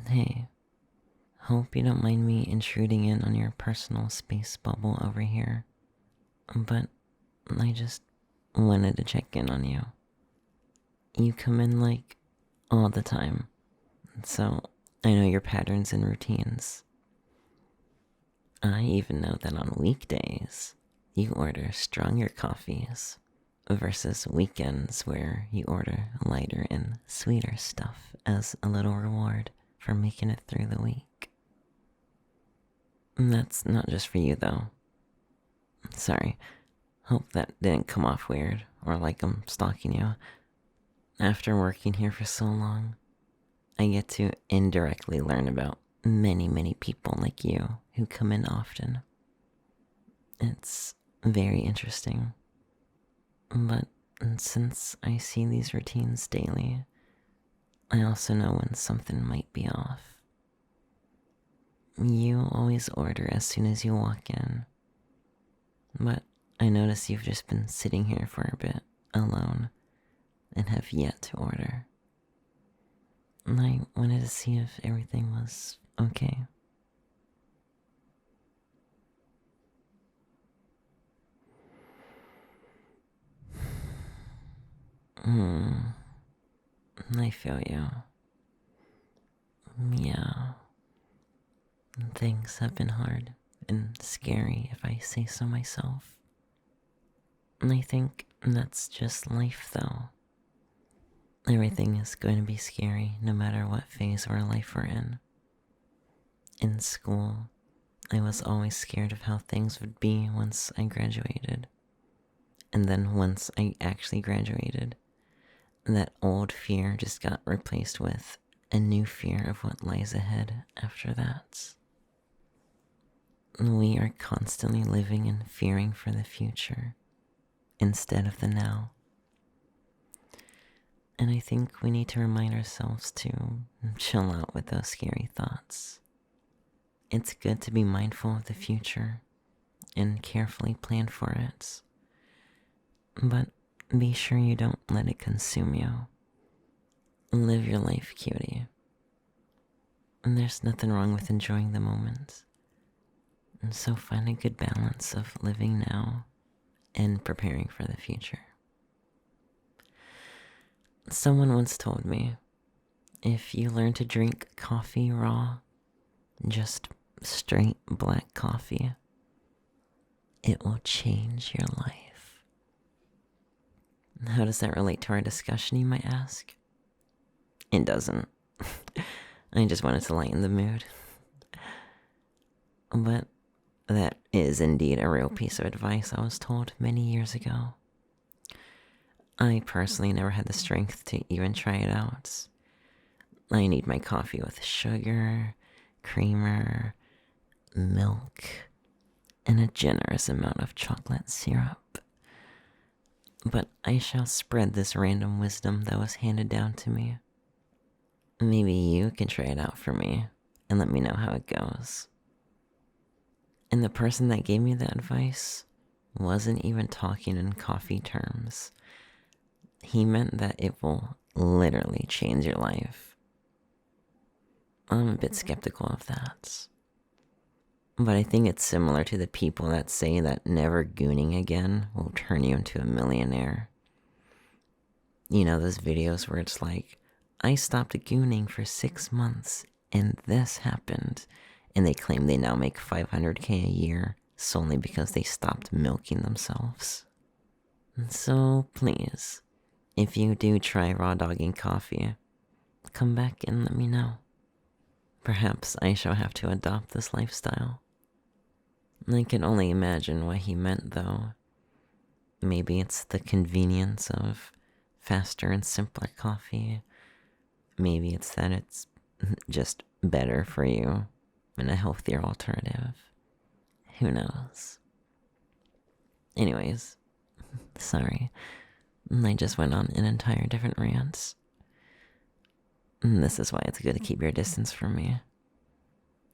Hey, hope you don't mind me intruding in on your personal space bubble over here, but I just wanted to check in on you. You come in like all the time, so I know your patterns and routines. I even know that on weekdays, you order stronger coffees versus weekends where you order lighter and sweeter stuff as a little reward for making it through the week. And that's not just for you, though. Sorry, hope that didn't come off weird or like I'm stalking you. After working here for so long, I get to indirectly learn about many people like you who come in often. It's very interesting. But since I see these routines daily, I also know when something might be off. You always order as soon as you walk in, but I notice you've just been sitting here for a bit, alone, and have yet to order. And I wanted to see if everything was okay. I feel you. Yeah. Things have been hard and scary, if I say so myself. And I think that's just life, though. Everything is going to be scary no matter what phase of our life we're in. In school, I was always scared of how things would be once I graduated. And then once I actually graduated, that old fear just got replaced with a new fear of what lies ahead after that. We are constantly living and fearing for the future instead of the now. And I think we need to remind ourselves to chill out with those scary thoughts. It's good to be mindful of the future and carefully plan for it. But be sure you don't let it consume you. Live your life, cutie. And there's nothing wrong with enjoying the moment. And so find a good balance of living now and preparing for the future. Someone once told me, if you learn to drink coffee raw, just straight black coffee, it will change your life. How does that relate to our discussion, you might ask? It doesn't. I just wanted to lighten the mood. But that is indeed a real piece of advice I was told many years ago. I personally never had the strength to even try it out. I need my coffee with sugar, creamer, milk, and a generous amount of chocolate syrup. But I shall spread this random wisdom that was handed down to me. Maybe you can try it out for me and let me know how it goes. And the person that gave me that advice wasn't even talking in coffee terms. He meant that it will literally change your life. I'm a bit skeptical of that. But I think it's similar to the people that say that never gooning again will turn you into a millionaire. You know those videos where it's like, I stopped gooning for 6 months and this happened. And they claim they now make $500K a year solely because they stopped milking themselves. And so please, if you do try raw dogging coffee, come back and let me know. Perhaps I shall have to adopt this lifestyle. I can only imagine what he meant, though. Maybe it's the convenience of faster and simpler coffee. Maybe it's that it's just better for you and a healthier alternative. Who knows? Anyways, sorry. I just went on an entire different rant. This is why it's good to keep your distance from me.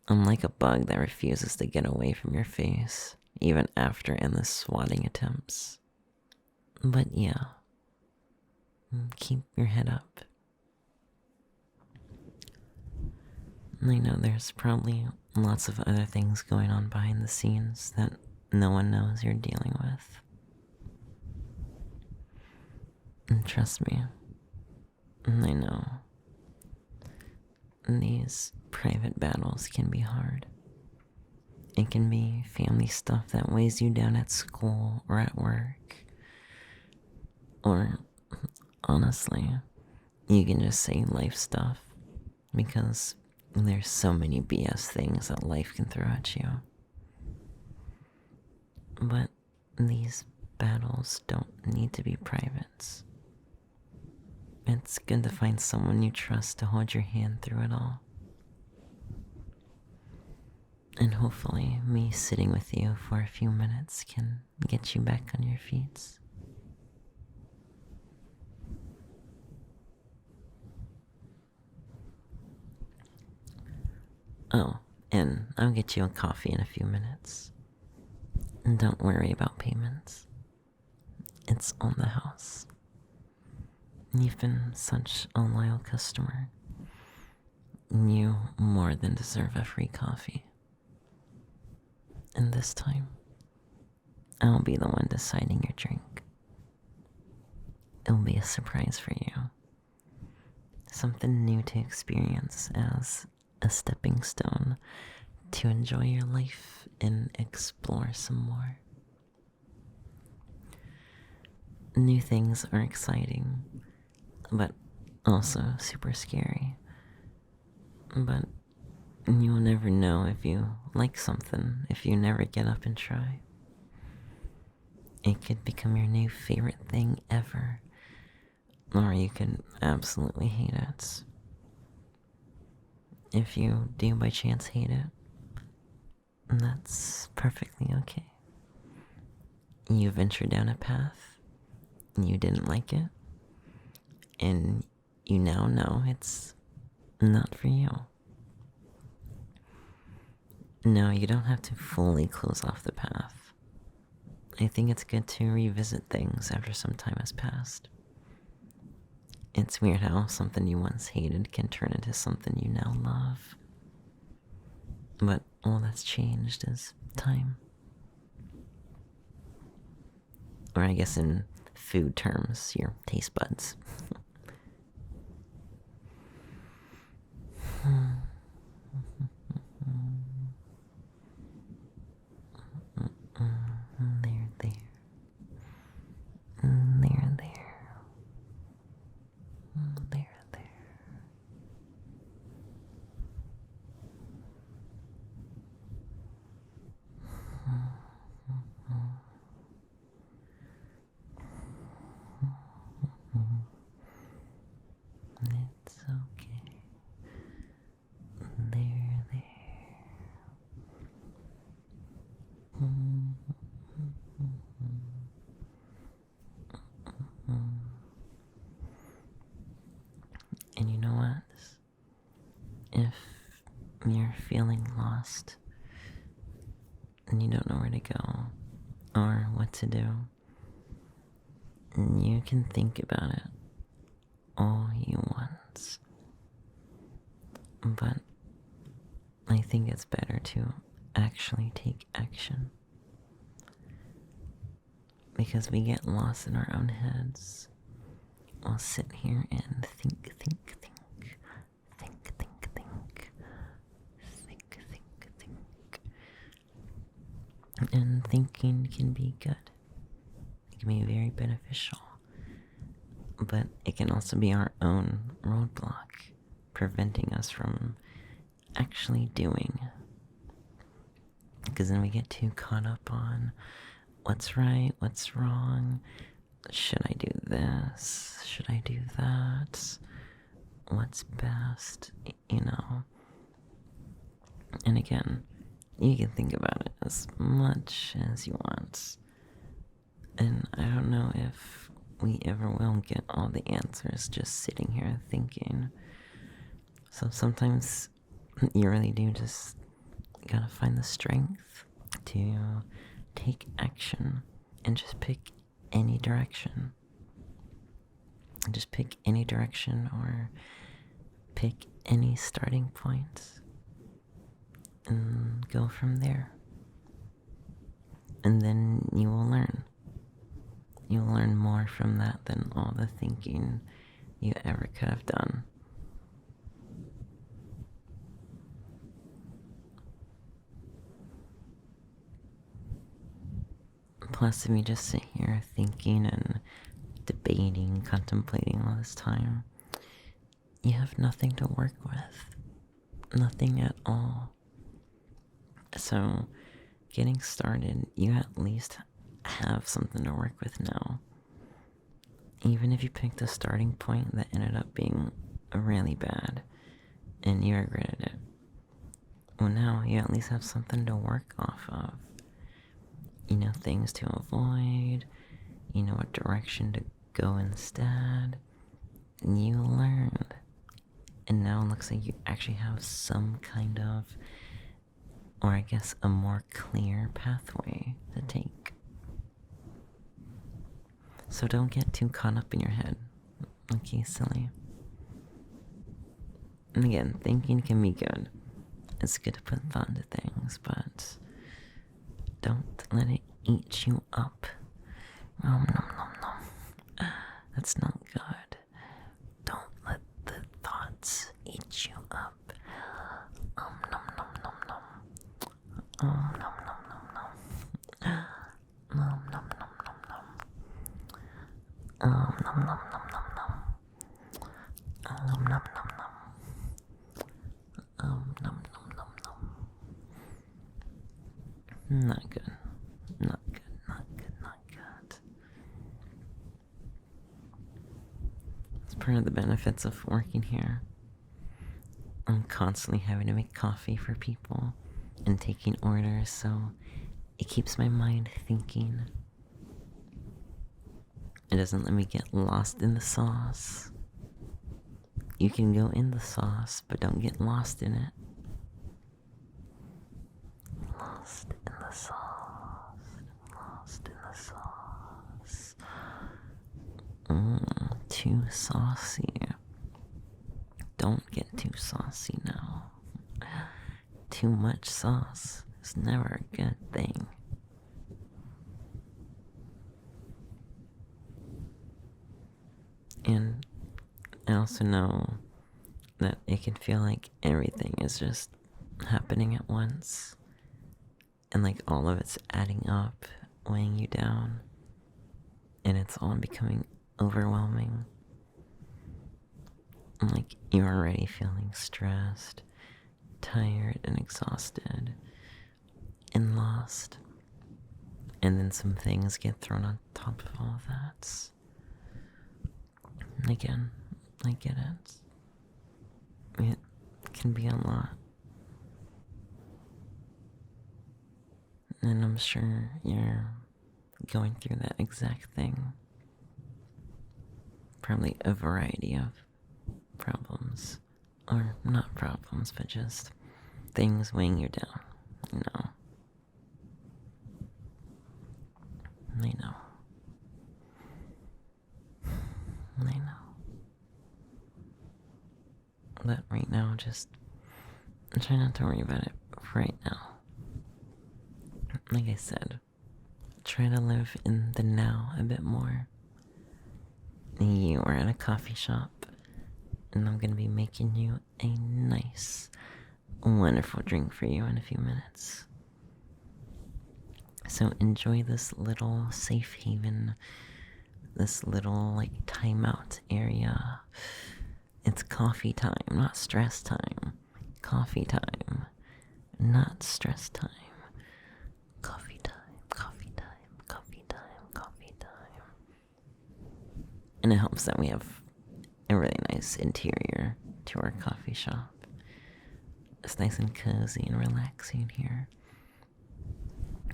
I'm like a bug that refuses to get away from your face, even after endless swatting attempts. But yeah, keep your head up. I know there's probably lots of other things going on behind the scenes that no one knows you're dealing with. And trust me, I know these private battles can be hard. It can be family stuff that weighs you down at school or at work. Or, honestly, you can just say life stuff because there's so many BS things that life can throw at you. But these battles don't need to be private. It's good to find someone you trust to hold your hand through it all. And hopefully, me sitting with you for a few minutes can get you back on your feet. Oh, and I'll get you a coffee in a few minutes. And don't worry about payments. It's on the house. You've been such a loyal customer. You more than deserve a free coffee. And this time, I'll be the one deciding your drink. It'll be a surprise for you. Something new to experience as a stepping stone to enjoy your life and explore some more. New things are exciting, but also super scary. But you'll never know if you like something if you never get up and try. It could become your new favorite thing ever, or you could absolutely hate it. If you do by chance hate it, that's perfectly okay. You ventured down a path, you didn't like it, and you now know it's not for you. No, you don't have to fully close off the path. I think it's good to revisit things after some time has passed. It's weird how something you once hated can turn into something you now love. But all that's changed is time. Or I guess in food terms, your taste buds. It's okay. There. And you know what? If you're feeling lost and you don't know where to go or what to do, you can think about it all you want. But I think it's better to actually take action. Because we get lost in our own heads. We'll sit here and think. And thinking can be good. It can be very beneficial. But it can also be our own roadblock, preventing us from actually doing. Because then we get too caught up on what's right, what's wrong. Should I do this? Should I do that? What's best? You know. And again, you can think about it as much as you want. And I don't know if we ever will get all the answers just sitting here thinking. So sometimes you really do just gotta find the strength to take action and just pick any direction. Just pick any direction or pick any starting point and go from there. And then you will learn. You'll learn more from that than all the thinking you ever could have done. Plus, if you just sit here thinking and debating, contemplating all this time, you have nothing to work with. Nothing at all. So, getting started, you at least have something to work with now. Even if you picked a starting point that ended up being really bad and you regretted it, well, now you at least have something to work off of. You know things to avoid, you know what direction to go instead. You learned. And now it looks like you actually have some kind of, or I guess a more clear pathway to take. So don't get too caught up in your head. Okay, silly. And again, thinking can be good. It's good to put thought into things, but don't let it eat you up. Nom nom nom nom. That's not good. Don't let the thoughts eat you up. Nom nom nom nom. Nom nom nom nom. Nom nom nom nom nom. Nom nom nom nom nom. Nom nom nom nom. Nom nom nom nom. Not good. Not good. Not good. Not good. It's part of the benefits of working here. I'm constantly having to make coffee for people and taking orders, so it keeps my mind thinking. It doesn't let me get lost in the sauce. You can go in the sauce, but don't get lost in it. Lost in the sauce. Lost in the sauce. Too saucy. Don't get too saucy now. Too much sauce is never a good thing. And I also know that it can feel like everything is just happening at once. And like all of it's adding up, weighing you down. And it's all becoming overwhelming. And like you're already feeling stressed, tired and exhausted, and lost. And then some things get thrown on top of all of that. Again, I get it. It can be a lot. And I'm sure you're going through that exact thing. Probably a variety of problems. Or not problems, but just things weighing you down. You know. I know. I know. But right now, just try not to worry about it right now. Like I said, try to live in the now a bit more. You are at a coffee shop, and I'm gonna be making you a nice, wonderful drink for you in a few minutes. So enjoy this little safe haven, this little like timeout area. It's coffee time, not stress time. Coffee time, not stress time. Coffee time, coffee time, coffee time, coffee time. And it helps that we have a really nice interior to our coffee shop. It's nice and cozy and relaxing here.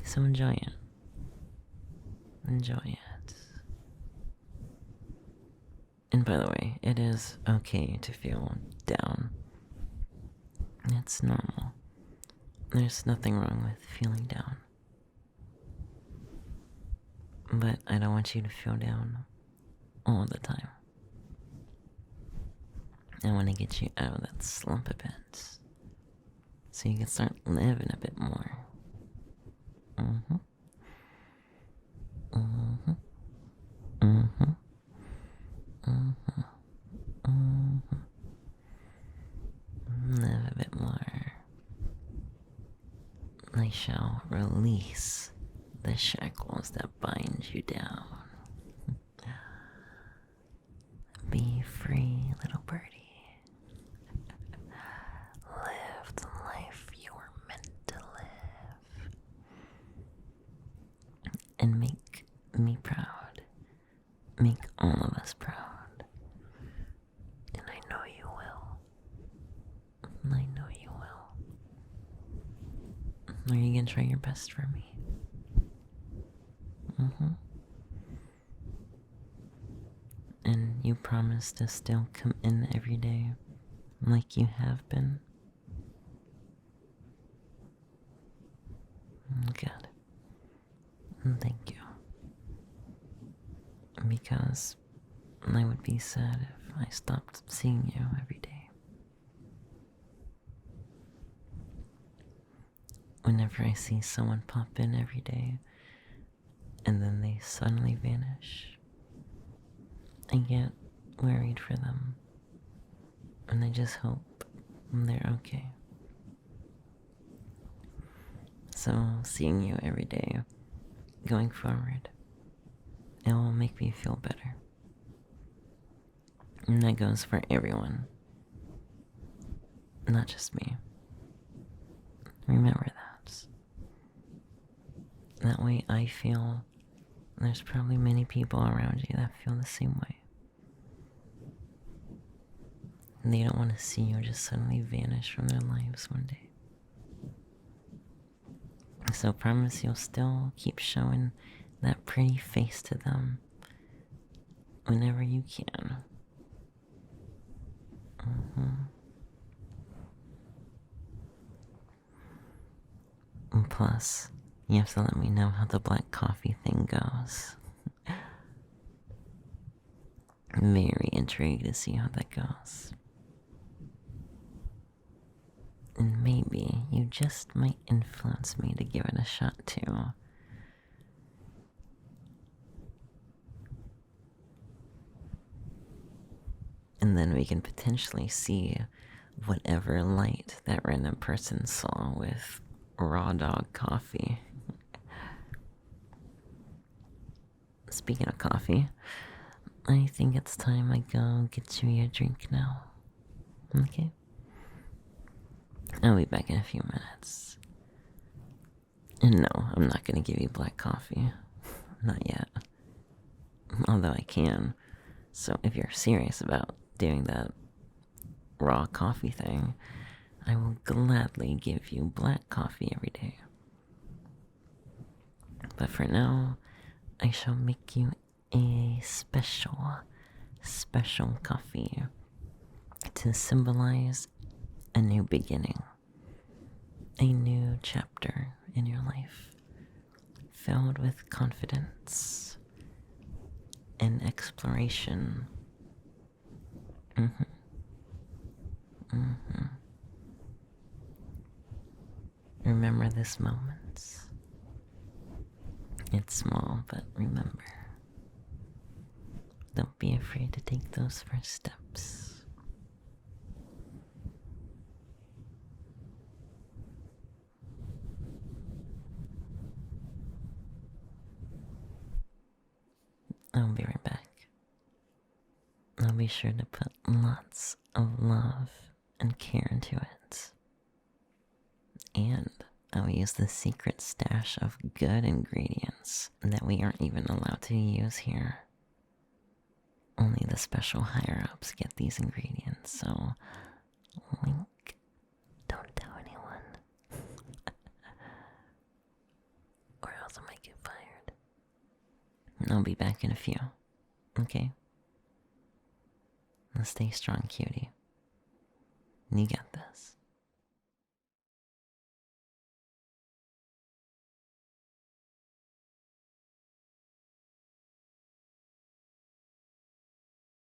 So enjoy it. Enjoy it. And by the way, it is okay to feel down. It's normal. There's nothing wrong with feeling down. But I don't want you to feel down all the time. I want to get you out of that slump a bit. so you can start living a bit more. Mm-hmm. Mm-hmm. Mm-hmm. Mm-hmm. Mm-hmm. Live a bit more. I shall release the shackles that bind you down. Be free, little birdie. Live the life you were meant to live. And make me proud. Make all of us proud. And I know you will. I know you will. Are you gonna try your best for me? Mm-hmm. And you promise to still come in every day like you have been? Good. Thank you. Because I would be sad if I stopped seeing you every day. Whenever I see someone pop in every day and then they suddenly vanish, I get worried for them. And I just hope they're okay. So seeing you every day going forward, it will make me feel better. And that goes for everyone, not just me. Remember that. That way I feel there's probably many people around you that feel the same way. And they don't want to see you just suddenly vanish from their lives one day. So promise you'll still keep showing that pretty face to them whenever you can. And plus, you have to let me know how the black coffee thing goes. I'm very intrigued to see how that goes. And maybe you just might influence me to give it a shot too. And then we can potentially see whatever light that random person saw with raw dog coffee. Speaking of coffee, I think it's time I go get you your drink now. Okay? I'll be back in a few minutes. And no, I'm not gonna give you black coffee. Not yet. Although I can. So if you're serious about doing that raw coffee thing, I will gladly give you black coffee every day. But for now, I shall make you a special coffee to symbolize a new beginning, a new chapter in your life, filled with confidence and exploration. Remember this moment. It's small, but remember. Don't be afraid to take those first steps. I'll be right back. I'll be sure to put lots of love and care into it. And I'll use the secret stash of good ingredients that we aren't even allowed to use here. Only the special higher-ups get these ingredients, so wink, don't tell anyone. Or else I might get fired. I'll be back in a few, okay? Now stay strong, cutie. You got this.